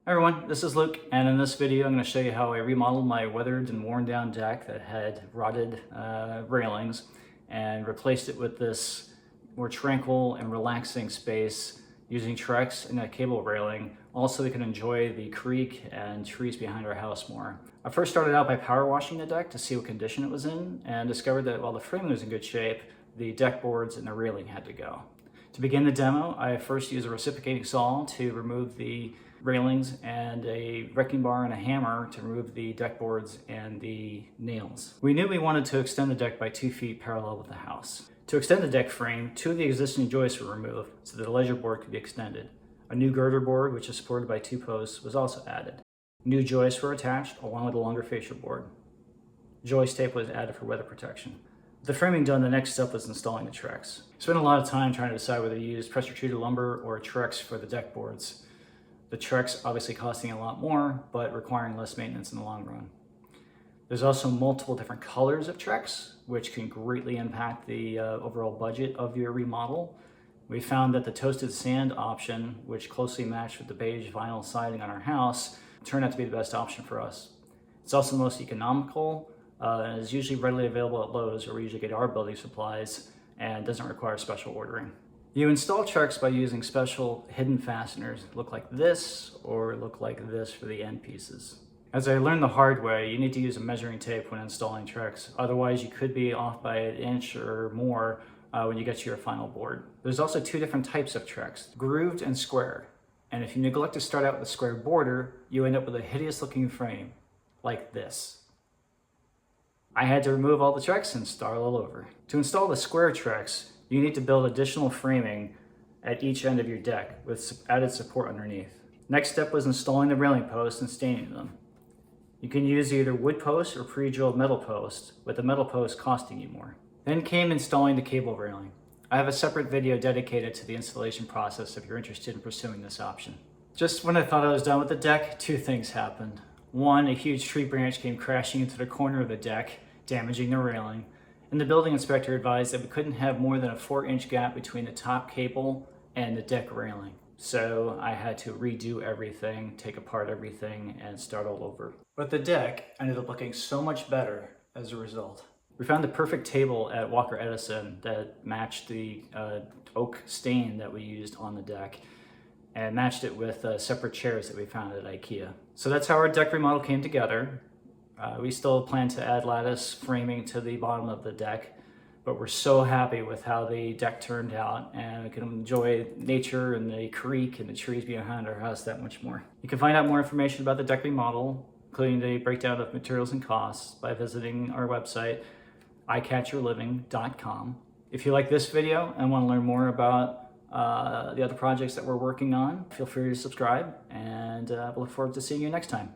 Hi everyone, this is Luke, and in this video I'm going to show you how I remodeled my weathered and worn down deck that had rotted railings and replaced it with this more tranquil and relaxing space using Trex and a cable railing. Also, we can enjoy the creek and trees behind our house more. I first started out by power washing the deck to see what condition it was in and discovered that while the framing was in good shape, the deck boards and the railing had to go. To begin the demo, I first used a reciprocating saw to remove the railings and a wrecking bar and a hammer to remove the deck boards and the nails. We knew we wanted to extend the deck by 2 feet parallel with the house. To extend the deck frame, 2 of the existing joists were removed so that the ledger board could be extended. A new girder board, which is supported by 2 posts, was also added. New joists were attached along with a longer fascia board. Joist tape was added for weather protection. With the framing done, the next step was installing the Trex. I spent a lot of time trying to decide whether to use pressure treated lumber or Trex for the deck boards. The Trex obviously costing a lot more, but requiring less maintenance in the long run. There's also multiple different colors of Trex, which can greatly impact the overall budget of your remodel. We found that the toasted sand option, which closely matched with the beige vinyl siding on our house, turned out to be the best option for us. It's also the most economical, and is usually readily available at Lowe's, where we usually get our building supplies, and doesn't require special ordering. You install Trex by using special hidden fasteners that look like this or look like this for the end pieces. As I learned the hard way, you need to use a measuring tape when installing Trex. Otherwise, you could be off by an inch or more when you get to your final board. There's also 2 different types of Trex, grooved and square. And if you neglect to start out with a square border, you end up with a hideous looking frame like this. I had to remove all the Trex and start all over. To install the square Trex, you need to build additional framing at each end of your deck with added support underneath. Next step was installing the railing posts and staining them. You can use either wood posts or pre-drilled metal posts, with the metal post costing you more. Then came installing the cable railing. I have a separate video dedicated to the installation process if you're interested in pursuing this option. Just when I thought I was done with the deck, 2 things happened. 1, a huge tree branch came crashing into the corner of the deck, damaging the railing. And the building inspector advised that we couldn't have more than a 4-inch gap between the top cable and the deck railing. So I had to redo everything, take apart everything, and start all over. But the deck ended up looking so much better as a result. We found the perfect table at Walker Edison that matched the oak stain that we used on the deck, and matched it with separate chairs that we found at IKEA. So that's how our deck remodel came together. We still plan to add lattice framing to the bottom of the deck, but we're so happy with how the deck turned out, and we can enjoy nature and the creek and the trees behind our house that much more. You can find out more information about the deck remodel, including the breakdown of materials and costs, by visiting our website, eyecatcherliving.com. If you like this video and want to learn more about the other projects that we're working on, feel free to subscribe, and we'll look forward to seeing you next time.